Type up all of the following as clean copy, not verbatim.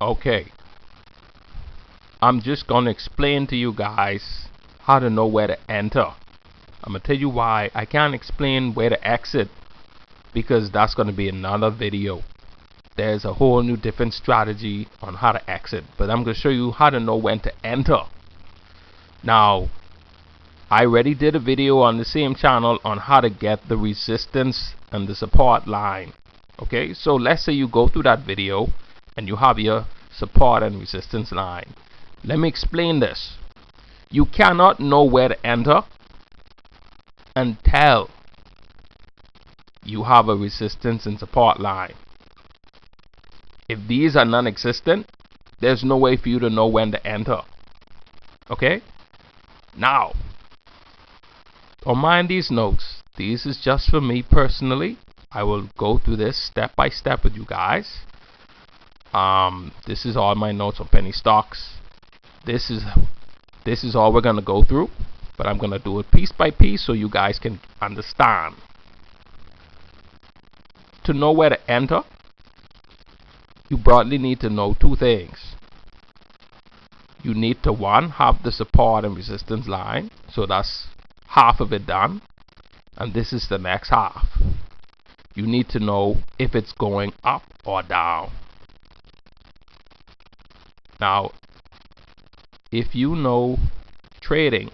Okay, I'm just gonna explain to you guys how to know where to enter. I'm gonna tell you why I can't explain where to exit, because that's gonna be another video. There's a whole new different strategy on how to exit, but I'm gonna show you how to know when to enter. Now, I already did a video on the same channel on how to get the resistance and the support line. Okay, so let's say you go through that video and you have your support and resistance line. Let me explain this. You cannot know where to enter until you have a resistance and support line. If these are non-existent, there's no way for you to know when to enter. Okay? Now, don't mind these notes. These is just for me personally. I will go through this step by step with you guys. This is all my notes on penny stocks. This is all we're gonna go through, but I'm gonna do it piece by piece so you guys can understand. To know where to enter, you broadly need to know two things. You need to, one, have the support and resistance line, so that's half of it done, and this is the next half. You need to know if it's going up or down. Now, if you know trading,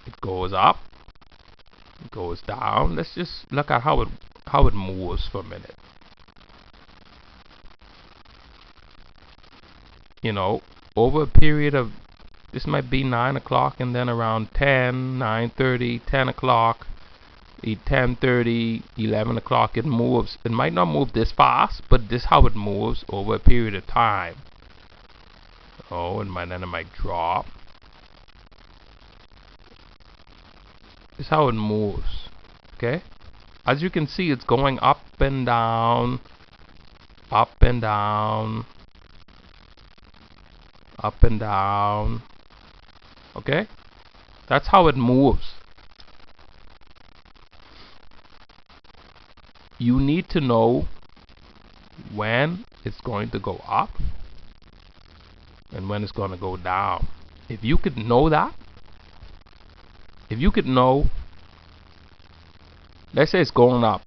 it goes up, it goes down. Let's just look at how it moves for a minute. You know, over a period of, this might be 9 o'clock, and then around 10, 9:30, 10 o'clock, 10:30, 11 o'clock, it moves. It might not move this fast, but this is how it moves over a period of time. Oh, and then it might drop. This is how it moves. Okay? As you can see, it's going up and down, up and down, up and down. Okay? That's how it moves. You need to know when it's going to go up and when it's going to go down. If you could know that, if you could know, let's say it's going up.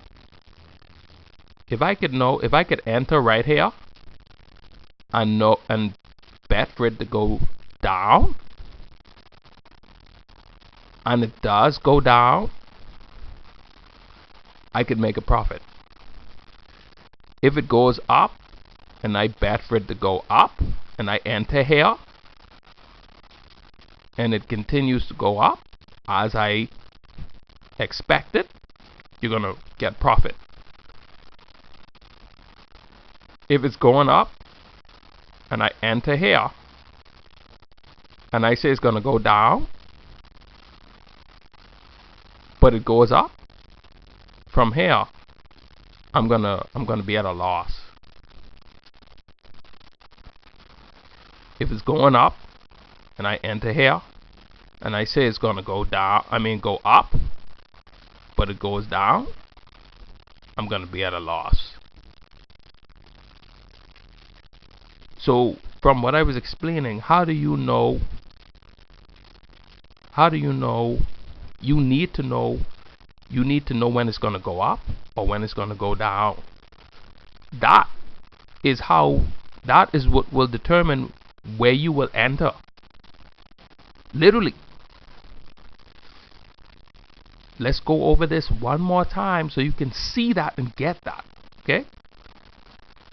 If I could enter right here and bet for it to go down, and it does go down, I could make a profit. If it goes up and I bet for it to go up and I enter here and it continues to go up as I expected, you're gonna get profit. If it's going up and I enter here and I say it's gonna go down, but it goes up from here, I'm gonna be at a loss. If it's going up and I enter here and I say it's gonna go down, go up, but it goes down, I'm gonna be at a loss. So from what I was explaining, how do you know? You need to know when it's going to go up or when it's going to go down. That is what will determine where you will enter. Literally. Let's go over this one more time so you can see that and get that. Okay?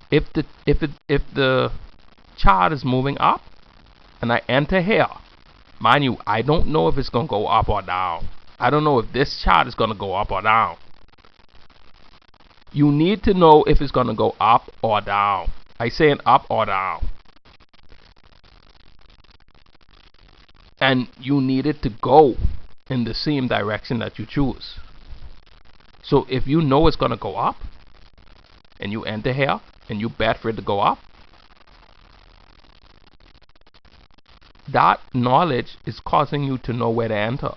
If the chart is moving up and I enter here, mind you, I don't know if it's going to go up or down. I don't know if this chart is going to go up or down. You need to know if it's going to go up or down. I say an up or down. And you need it to go in the same direction that you choose. So if you know it's going to go up and you enter here and you bet for it to go up, that knowledge is causing you to know where to enter.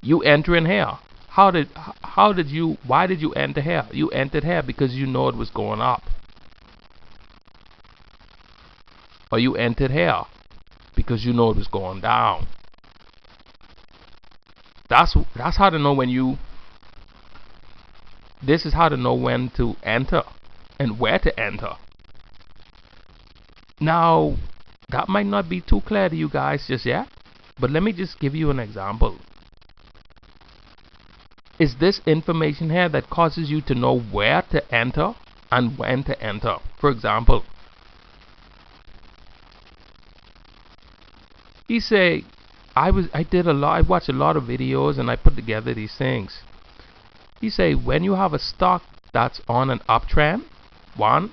You enter in here. How why did you enter here? You entered here because you know it was going up. Or you entered here because you know it was going down. That's how to know when you this is how to know when to enter and where to enter. Now, that might not be too clear to you guys just yet, but let me just give you an example. Is this information here that causes you to know where to enter and when to enter? For example, he say, I watched a lot of videos and I put together these things. He say, when you have a stock that's on an uptrend, 1,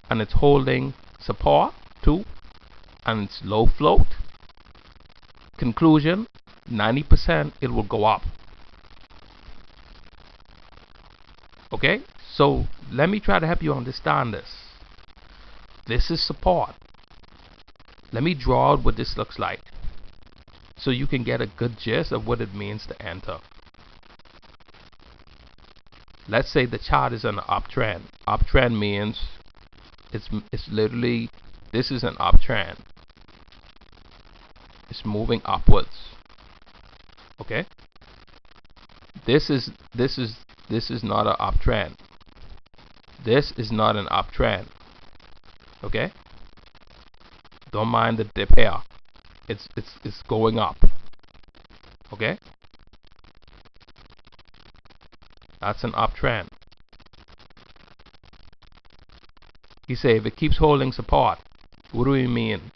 and it's holding support, 2, and it's low float, conclusion, 90% it will go up. Okay, so let me try to help you understand this. This is support. Let me draw out what this looks like so you can get a good gist of what it means to enter. Let's say the chart is an uptrend. Uptrend means it's literally, this is an uptrend. It's moving upwards. Okay? This is not an uptrend. This is not an uptrend. Okay? Don't mind the dip here. It's going up. Okay? That's an uptrend. He say if it keeps holding support, what do we mean?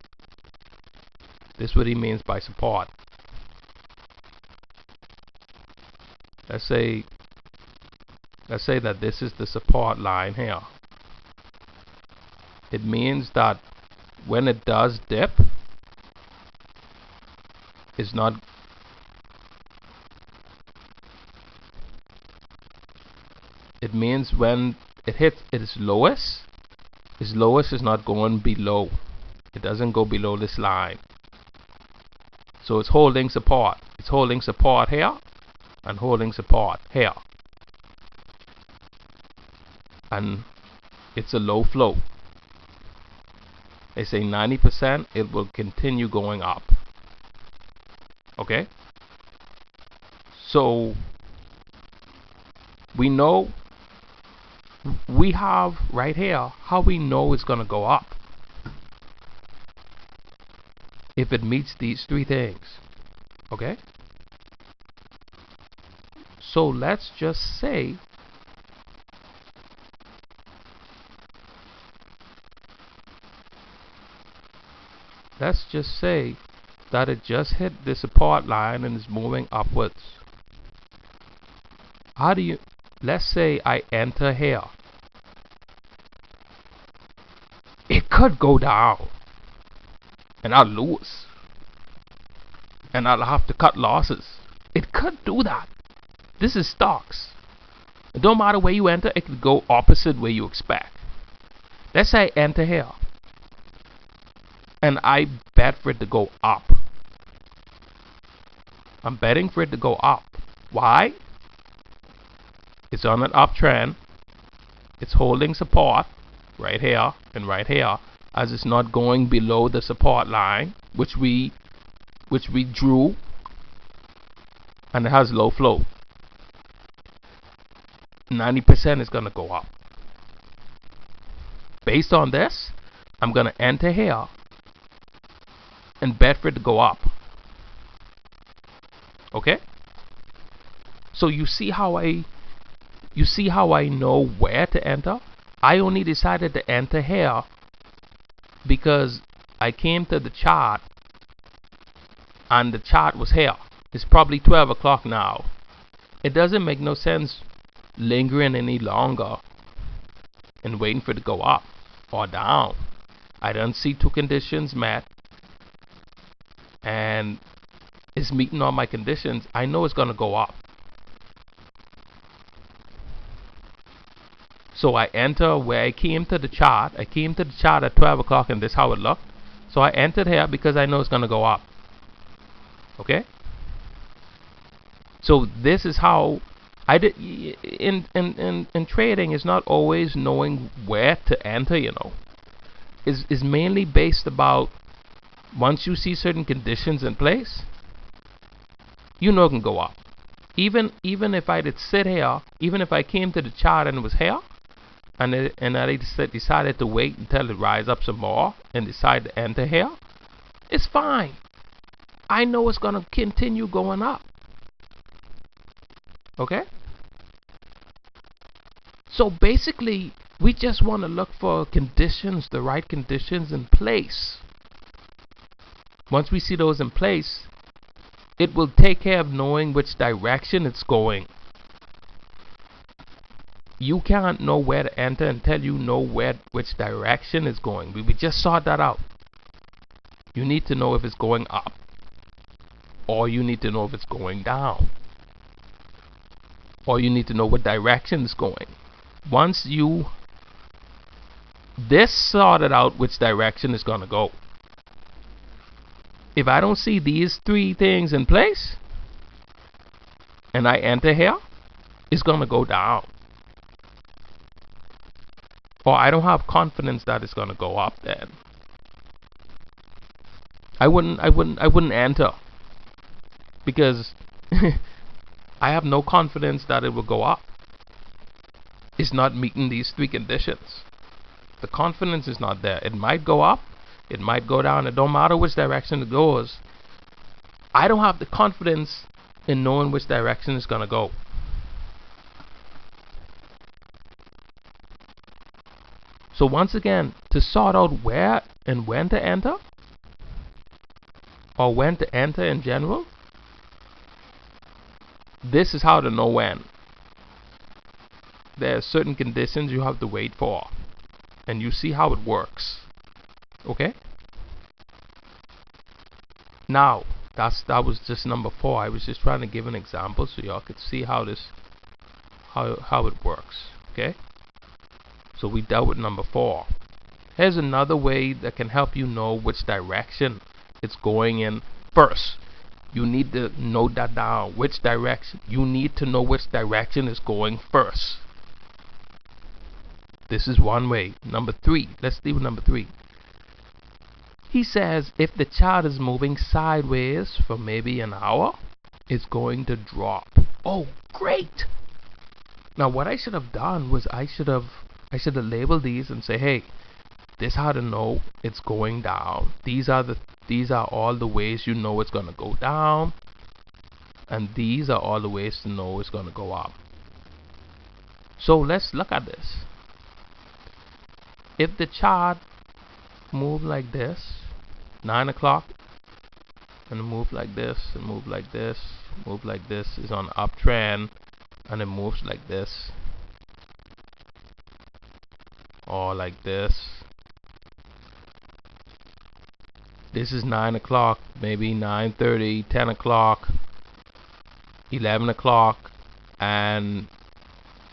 This is what he means by support. Let's say that this is the support line here. It means that when it does dip, it's not it means when it hits its lowest is not going below. It doesn't go below this line. So it's holding support. It's holding support here and holding support here. And it's a low flow. They say 90% it will continue going up. Okay? So we know, we have right here how we know it's going to go up. If it meets these 3 things. Okay? So let's just say that it just hit the support line and is moving upwards. How do you, let's say I enter here. It could go down and I'll lose and I'll have to cut losses. It could do that. This is stocks. It don't matter where you enter, it could go opposite where you expect. Let's say I enter here and I bet for it to go up. I'm betting for it to go up. Why? It's on an uptrend. It's holding support right here and right here, as it's not going below the support line, which we drew, and it has low flow. 90% is going to go up. Based on this, I'm going to enter here and bet for it to go up. Okay? So you see how I know where to enter? I only decided to enter here because I came to the chart and the chart was here. It's probably 12 o'clock now. It doesn't make no sense lingering any longer and waiting for it to go up or down. I don't see 2 conditions met and it's meeting all my conditions. I know it's going to go up. So I enter where I came to the chart. I came to the chart at 12 o'clock and this is how it looked. So I entered here because I know it's going to go up. Okay? So this is how I did in trading is not always knowing where to enter, you know. Is mainly based about once you see certain conditions in place, you know it can go up. Even if I did sit here, even if I came to the chart and it was here, and I decided to wait until it rise up some more and decide to enter here, it's fine. I know it's gonna continue going up. Okay? So basically, we just want to look for conditions, the right conditions in place. Once we see those in place, it will take care of knowing which direction it's going. You can't know where to enter until you know which direction it's going. We just sort that out. You need to know if it's going up, or you need to know if it's going down, or you need to know what direction it's going. Once you sorted out which direction it's going to go, if I don't see these three things in place and I enter here, it's going to go down. Or I don't have confidence that it's going to go up, then I wouldn't enter, because I have no confidence that it will go up. It's not meeting these three conditions. The confidence is not there. It might go up, it might go down. It don't matter which direction it goes. I don't have the confidence in knowing which direction it's going to go. So once again, to sort out where and when to enter, or when to enter in general, this is how to know when. There are certain conditions you have to wait for, and you see how it works. Okay? Now, that was just number 4. I was just trying to give an example so y'all could see how it works. Okay? So we dealt with number 4. Here's another way that can help you know which direction it's going in first. You need to note that down. Which direction? You need to know which direction is going first. This is one way. Number 3. Let's deal with number 3. He says if the chart is moving sideways for maybe an hour, it's going to drop. Oh, great! Now what I should have done was I should have labeled these and say, hey, this is how to know it's going down. These are all the ways you know it's going to go down, and these are all the ways to know it's going to go up. So let's look at this. If the chart move like this, 9 o'clock, and move like this, and move like this, move like this, is on uptrend, and it moves like this, or like this. This is 9 o'clock, maybe 9:30, 10 o'clock, 11 o'clock, and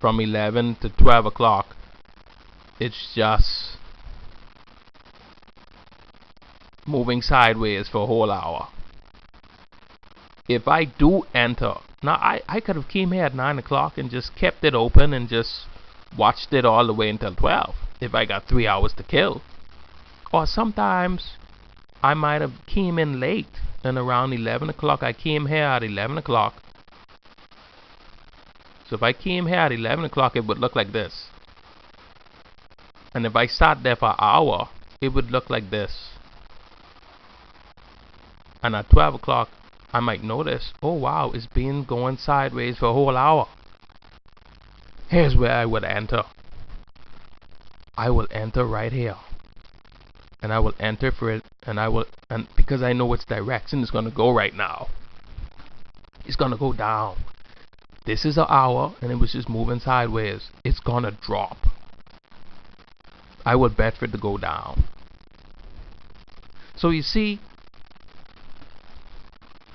from 11 to 12 o'clock, it's just moving sideways for a whole hour. If I do enter, now I could have came here at 9 o'clock and just kept it open and just watched it all the way until 12 if I got 3 hours to kill. Or sometimes I might have came in late, and around 11 o'clock I came here at 11 o'clock. So if I came here at 11 o'clock, it would look like this. And if I sat there for an hour, it would look like this. And at 12 o'clock, I might notice, oh wow, it's been going sideways for a whole hour. Here's where I would enter. I will enter right here. And I will enter for it, and because I know which direction it's going to go right now. It's going to go down. This is an hour, and it was just moving sideways. It's going to drop. I would bet for it to go down. So you see,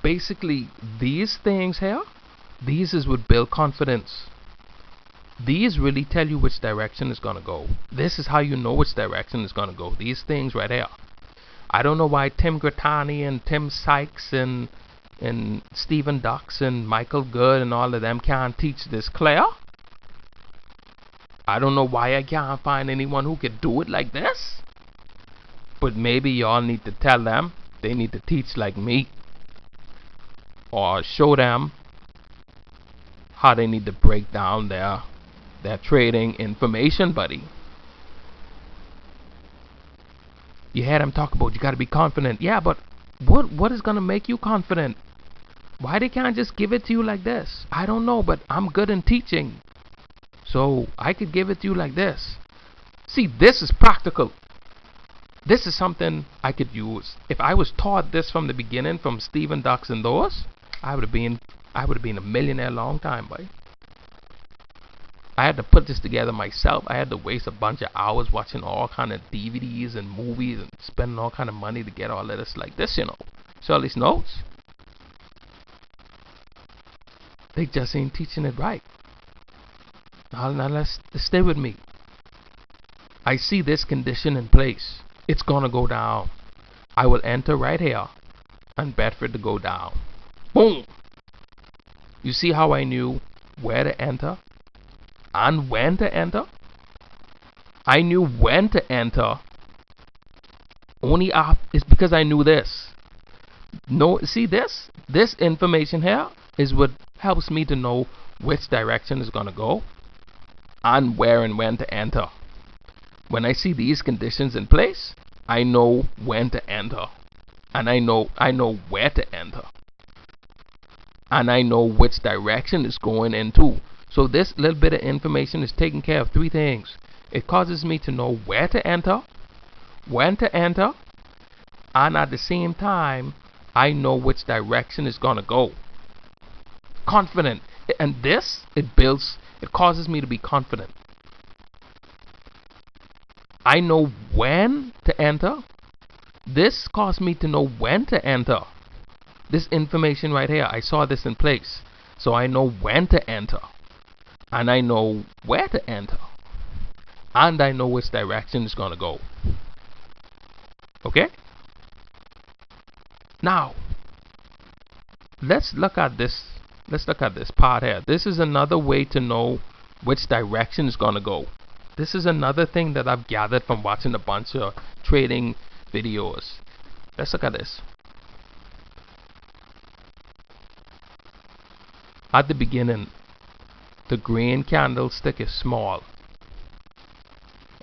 basically these things here, these is what build confidence. These really tell you which direction it's going to go. This is how you know which direction it's going to go. These things right here. I don't know why Tim Gratani and Tim Sykes and and Stephen Dux and Michael Good and all of them can't teach this clear. I don't know why I can't find anyone who could do it like this. But maybe y'all need to tell them they need to teach like me, or show them how they need to break down their trading information, buddy. You heard them talk about you gotta be confident. Yeah, but what is gonna make you confident? Why they can't just give it to you like this? I don't know, but I'm good in teaching, so I could give it to you like this. See, this is practical. This is something I could use. If I was taught this from the beginning, from Stephen Dux and those, I would have been a millionaire long time, boy. I had to put this together myself. I had to waste a bunch of hours watching all kind of DVDs and movies and spending all kind of money to get all of this like this, So all these notes, they just ain't teaching it right. Now let's stay with me. I see this condition in place. It's gonna go down. I will enter right here and bet for it to go down. Boom! You see how I knew where to enter and when to enter? I knew when to enter only it's because I knew this. No, see this information here is what helps me to know which direction is gonna go and where and when to enter. When I see these conditions in place, I know when to enter, and I know where to enter, and I know which direction it's going into. So this little bit of information is taking care of three things. It causes me to know where to enter, when to enter, and at the same time, I know which direction it's gonna go. Confident, and this it causes me to be confident. I know when to enter. This caused me to know when to enter. This information right here, I saw this in place. So I know when to enter. And I know where to enter. And I know which direction it's going to go. Okay? Now, let's look at this part here. This is another way to know which direction it's going to go. This is another thing that I've gathered from watching a bunch of trading videos. Let's look at this. At the beginning, the green candlestick is small.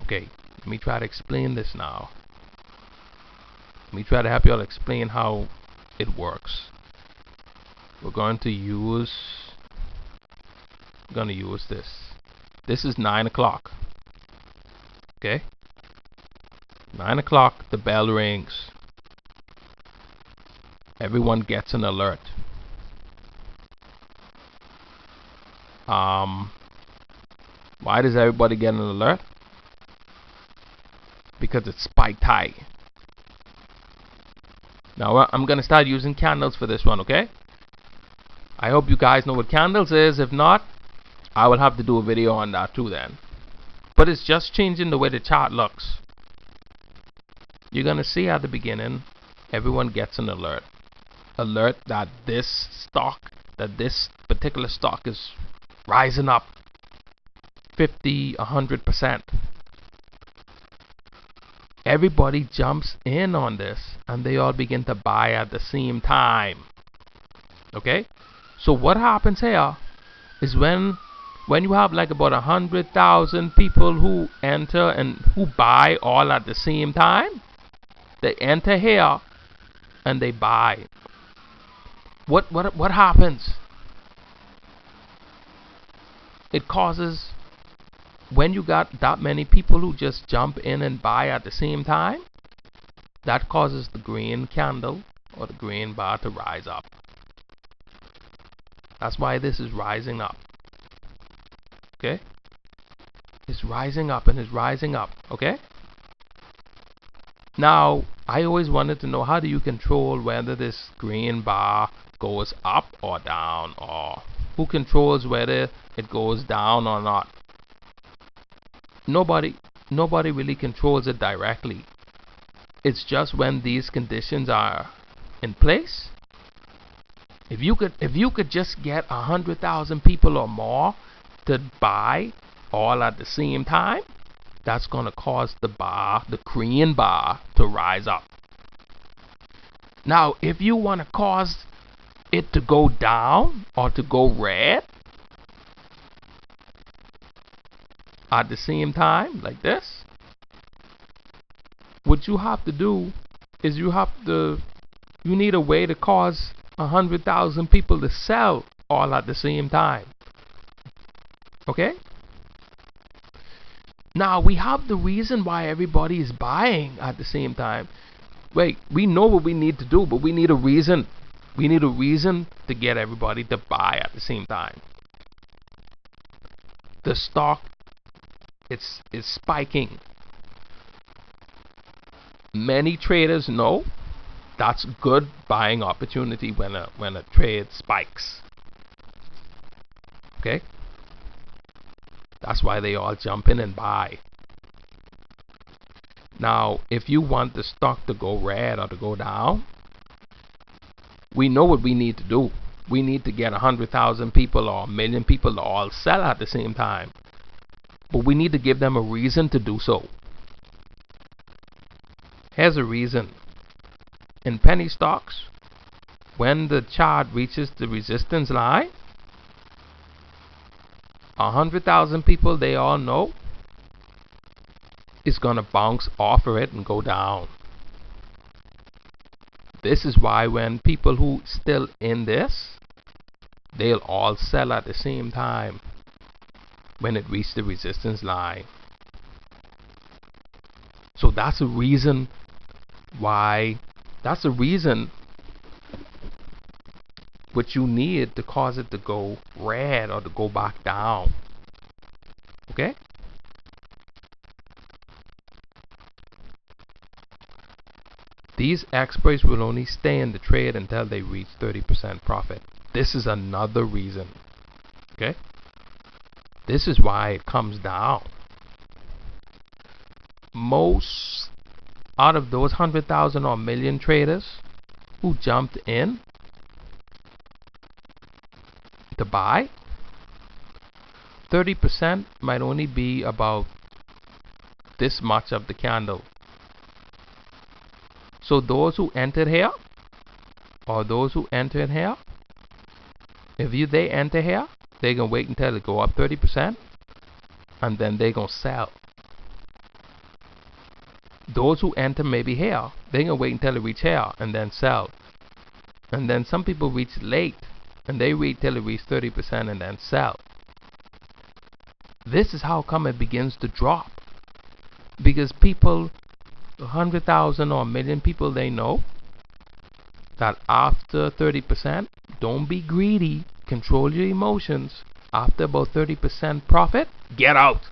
Okay, let me try to explain this now. Let me try to help you all explain how it works. We're going to use this. This is 9 o'clock. Okay, 9 o'clock, the bell rings. Everyone gets an alert. Why does everybody get an alert? Because it's spiked high. Now I'm gonna start using candles for this one, okay? I hope you guys know what candles is. If not, I will have to do a video on that too then. But it's just changing the way the chart looks. You're gonna see at the beginning, everyone gets an alert. Alert that this particular stock is rising up 50, 100%. Everybody jumps in on this and they all begin to buy at the same time. Okay? So what happens here is when you have like about 100,000 people who enter and who buy all at the same time, they enter here and they buy. What happens? It causes, when you got that many people who just jump in and buy at the same time, that causes the green candle or the green bar to rise up. That's why this is rising up. Okay? It's rising up and it's rising up. Okay? Now, I always wanted to know, how do you control whether this green bar goes up or down, or who controls whether it goes down or not? Nobody really controls it directly. It's just when these conditions are in place, If you could just get 100,000 people or more to buy all at the same time, that's gonna cause the bar, the Korean bar, to rise up. Now, if you want to cause it to go down or to go red at the same time, like this, what you have to do is you need a way to cause 100,000 people to sell all at the same time. Okay? Now we have the reason why everybody is buying at the same time. Wait, we know what we need to do, but we need a reason. We need a reason to get everybody to buy at the same time. The stock is spiking. Many traders know that's good buying opportunity when a trade spikes. Okay? That's why they all jump in and buy. Now, if you want the stock to go red or to go down, we know what we need to do. We need to get 100,000 people or 1,000,000 people to all sell at the same time. But we need to give them a reason to do so. Here's a reason. In penny stocks, when the chart reaches the resistance line, 100,000 people, they all know, is going to bounce off of it and go down. This is why when people who still in this, they'll all sell at the same time when it reaches the resistance line. So that's a reason why, that's a reason what you need to cause it to go red or to go back down. Okay? These experts will only stay in the trade until they reach 30% profit. This is another reason. Okay? This is why it comes down. Most out of those 100,000 or million traders who jumped in to buy, 30% might only be about this much of the candle. So those who entered here, or those who entered here, if they enter here, they're going to wait until it go up 30%, and then they're going to sell. Those who enter maybe here, they're going to wait until it reach here, and then sell. And then some people reach late, and they wait till it reaches 30% and then sell. This is how come it begins to drop. Because people, 100,000 or 1,000,000 people, they know that after 30%, don't be greedy, control your emotions. After about 30% profit, get out.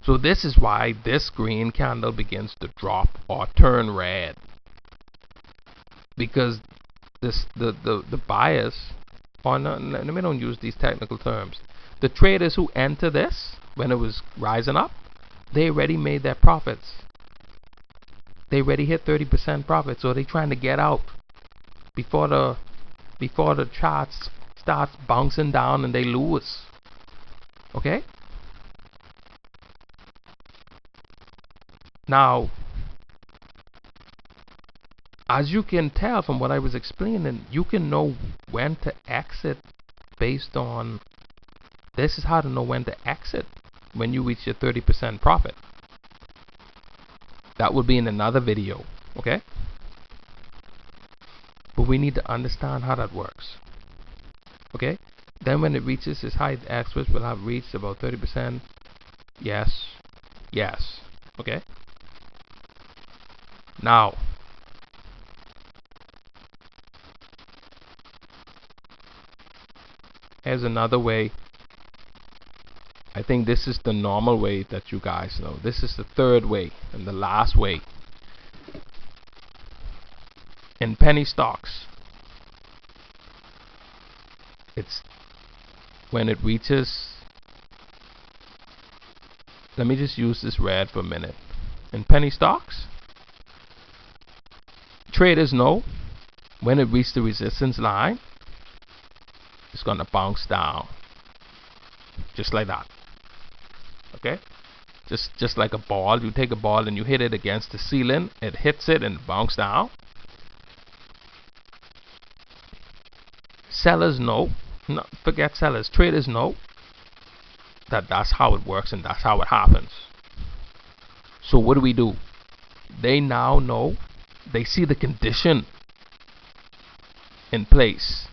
So this is why this green candle begins to drop or turn red. Because the buyers, or no, let me don't use these technical terms. The traders who enter this when it was rising up, they already made their profits. They already hit 30% profit, so they're trying to get out before the charts starts bouncing down and they lose. Okay? Now, as you can tell from what I was explaining, you can know when to exit based on, this is how to know when to exit when you reach your 30% profit. That will be in another video, okay? But we need to understand how that works. Okay? Then when it reaches its height, the experts will have reached about 30%. Yes. Yes. Okay? Now, here's another way. I think this is the normal way that you guys know. This is the third way and the last way. In penny stocks, it's when it reaches, let me just use this red for a minute. In penny stocks, traders know When it reaches the resistance line, it's gonna bounce down, just like that. Okay, just like a ball. You take a ball and you hit it against the ceiling. It hits it and bounces down. Sellers know, no, forget sellers, traders know that that's how it works and that's how it happens. So what do? They now know, they see the condition in place,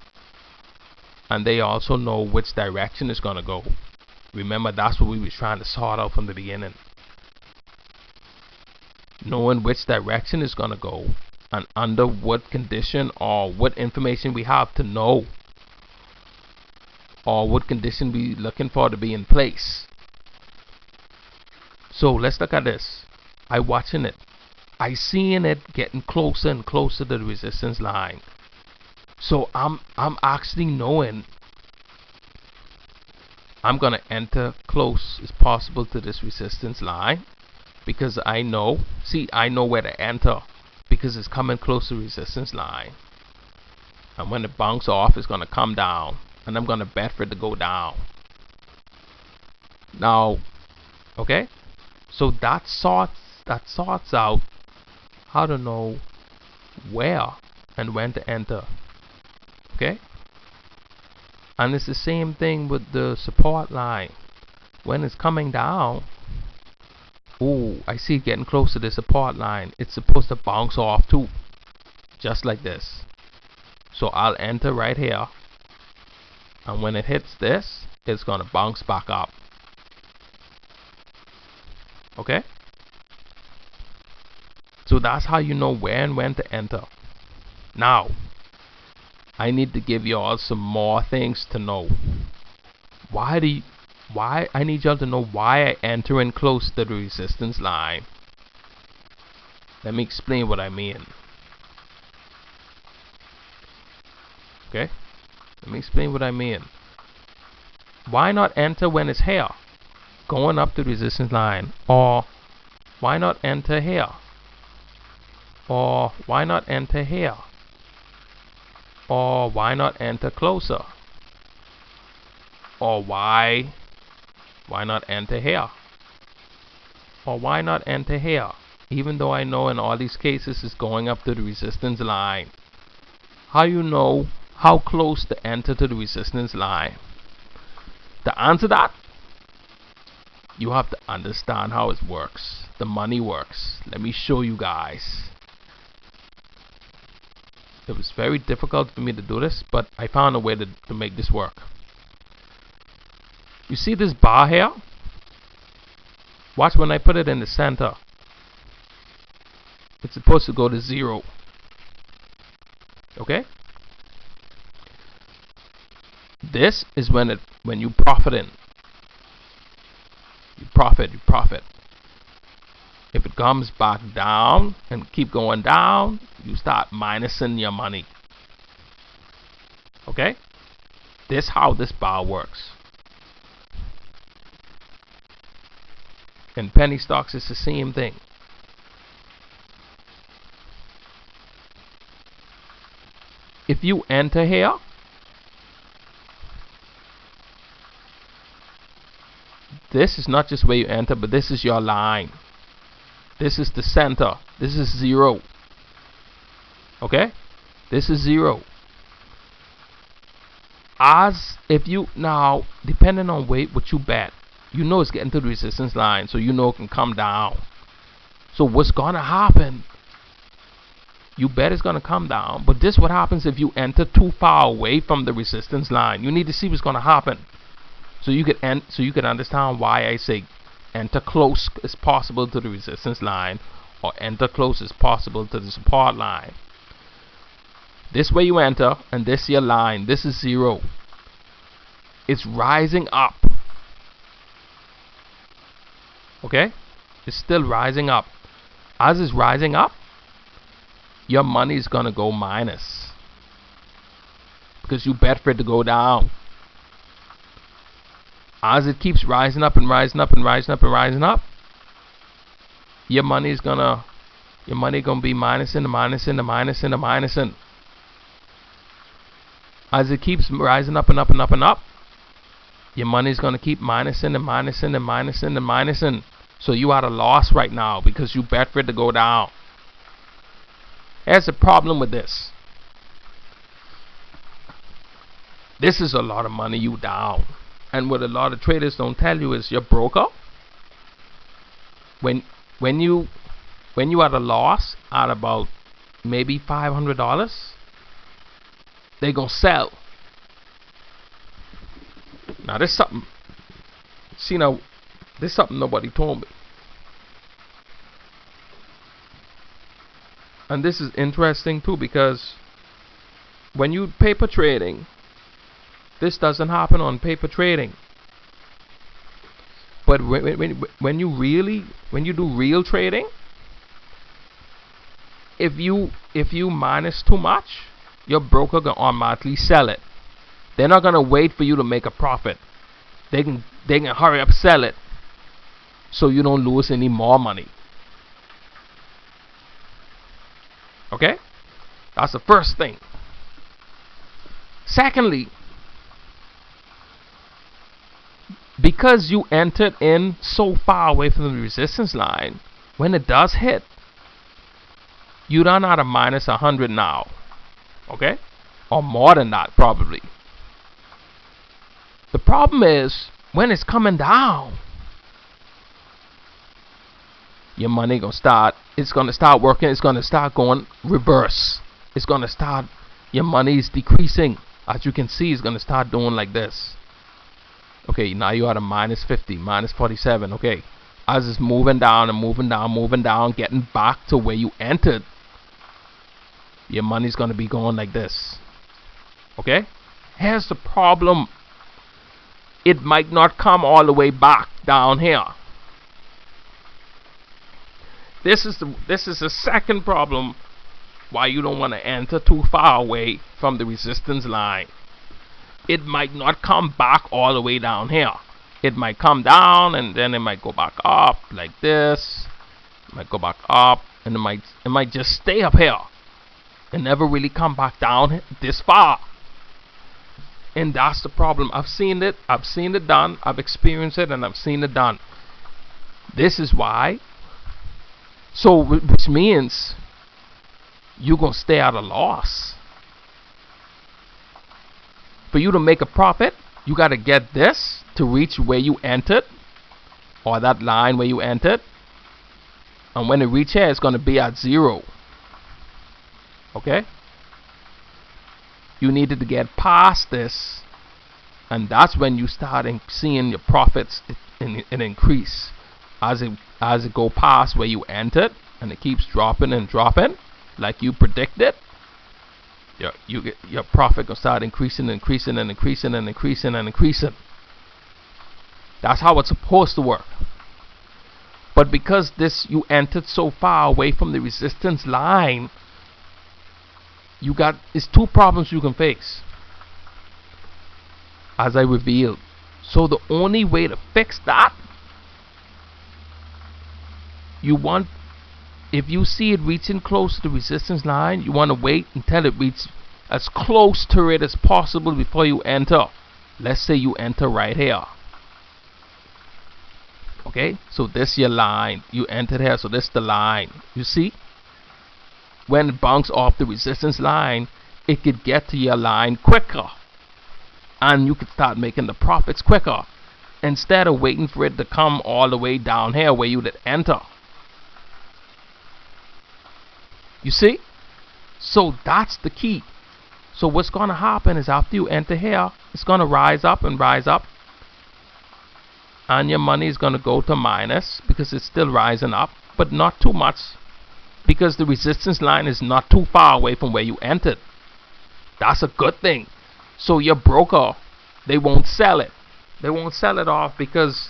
and they also know which direction it's going to go. Remember, that's what we were trying to sort out from the beginning. Knowing which direction it's going to go and under what condition or what information we have to know, or what condition we looking for to be in place. So let's look at this. I watching it. I seeing it getting closer and closer to the resistance line. So I'm actually knowing I'm gonna enter close as possible to this resistance line, because I know, see, I know where to enter because it's coming close to the resistance line. And when it bounces off, it's gonna come down, and I'm gonna bet for it to go down. Now, okay, so that sorts out how to know where and when to enter. Okay, and it's the same thing with the support line. When it's coming down, oh, I see it getting close to the support line. It's supposed to bounce off too, just like this. So I'll enter right here, and when it hits this, it's gonna bounce back up. Okay, so that's how you know where and when to enter. Now I need to give you all some more things to know. Why I need y'all to know why I enter in close to the resistance line. Let me explain what I mean. Okay, let me explain what I mean. Why not enter when it's here, going up the resistance line? Or why not enter here? Or why not enter here? Or why not enter closer? Or why not enter here? Or why not enter here? Even though I know in all these cases it's going up to the resistance line. How you know how close to enter to the resistance line? To answer that, you have to understand how it works. The money works. Let me show you guys. It was very difficult for me to do this, but I found a way to make this work. You see this bar here? Watch when I put it in the center. It's supposed to go to 0. Okay? This is when you profit in. You profit. If it comes back down and keep going down, you start minusing your money. Okay? This is how this bar works. In penny stocks, it's the same thing. If you enter here, this is not just where you enter, but this is your line. This is the center. This is 0. Okay? This is 0. As if you now, depending on what you bet, you know it's getting to the resistance line, so you know it can come down. So what's gonna happen? You bet it's gonna come down, but this what happens if you enter too far away from the resistance line. You need to see what's gonna happen, so you could understand why I say enter close as possible to the resistance line, or enter close as possible to the support line. This way you enter, and this your line. This is 0. It's rising up. Okay? It's still rising up. As it's rising up, your money is gonna go minus, because you bet for it to go down. As it keeps rising up and rising up and rising up and rising up, your money gonna be minusing. As it keeps rising up and up and up and up, your money's going to keep minusing and minusing and minusing and minusing. So you are at a loss right now because you bet for it to go down. Here's the problem with this. This is a lot of money you down. And what a lot of traders don't tell you is your broker, when you at a loss at about maybe $500, they're gonna sell. Now this something. See now, this something nobody told me. And this is interesting too, because when you paper trading, this doesn't happen on paper trading. But when you do real trading, if you minus too much, your broker gonna automatically sell it. They're not gonna wait for you to make a profit. They can hurry up sell it, so you don't lose any more money. Okay, that's the first thing. Secondly, because you entered in so far away from the resistance line, when it does hit, you done at a minus 100 now. Okay, or more than that probably. The problem is when it's coming down, your money gonna start. It's gonna start working. It's gonna start going reverse. It's gonna start. Your money is decreasing. As you can see, it's gonna start doing like this. Okay, now you're at a minus 50, minus 47. Okay, as it's moving down and moving down, moving down, getting back to where you entered, your money's gonna be going like this. Okay, here's the problem. It might not come all the way back down here. This is the second problem why you don't want to enter too far away from the resistance line. It might not come back all the way down here. It might come down and then it might go back up like this. It might go back up and it might just stay up here and never really come back down this far. And that's the problem. I've seen it done, I've experienced it, and I've seen it done. This is why. So which means you're gonna stay at a loss. For you to make a profit, you gotta get this to reach where you entered, or that line where you entered. And when it reaches here, it's gonna be at 0. Okay? You needed to get past this, and that's when you start seeing your profits increase as it go past where you entered, and it keeps dropping and dropping like you predicted. Your profit will start increasing and increasing and increasing and increasing and increasing. That's how it's supposed to work. But because you entered so far away from the resistance line, it's two problems you can face, as I revealed. So the only way to fix that, if you see it reaching close to the resistance line, you want to wait until it reaches as close to it as possible before you enter. Let's say you enter right here. Okay, so this is your line. You entered here, so this is the line. You see? When it bounces off the resistance line, it could get to your line quicker, and you could start making the profits quicker instead of waiting for it to come all the way down here where you did enter. You see? So that's the key. So what's going to happen is after you enter here, it's going to rise up and rise up, and your money is going to go to minus because it's still rising up, but not too much, because the resistance line is not too far away from where you entered. That's a good thing. So your broker, they won't sell it. They won't sell it off because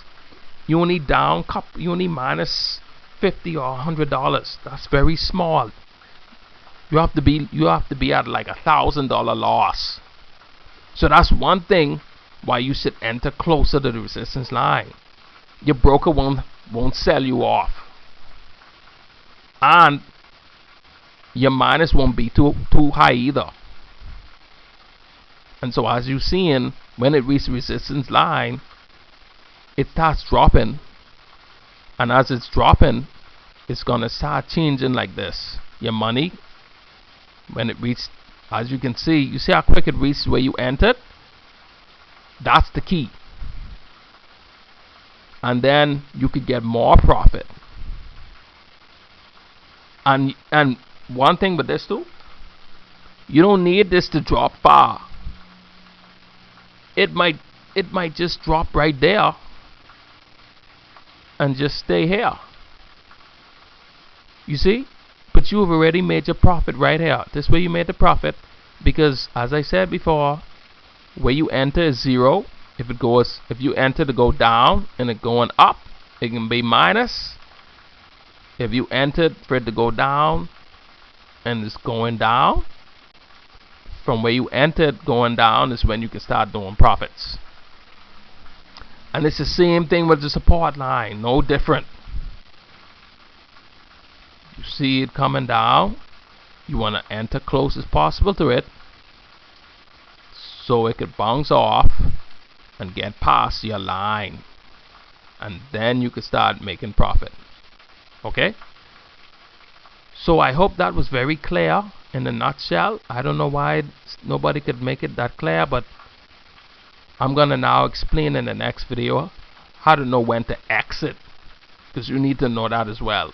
you only you only minus $50 or $100. That's very small. You have to be at like $1,000 loss. So that's one thing why you should enter closer to the resistance line. Your broker won't sell you off, and your minus won't be too high either. And so as you seeing, when it reaches resistance line, it starts dropping, and as it's dropping, it's gonna start changing like this. Your money, when it reached, as you can see, you see how quick it reached where you entered. That's the key. And then you could get more profit. And one thing with this too, you don't need this to drop far. It might just drop right there and just stay here. You see? But you have already made your profit right here. This way you made the profit, because as I said before, where you enter is 0. If you enter to go down and it going up, it can be minus. If you entered for it to go down and it's going down, from where you entered going down is when you can start doing profits. And it's the same thing with the support line, no different. You see it coming down, you want to enter close as possible to it so it could bounce off and get past your line, and then you could start making profit. Okay, so I hope that was very clear in a nutshell. I don't know why nobody could make it that clear, but I'm gonna now explain in the next video how to know when to exit, because you need to know that as well.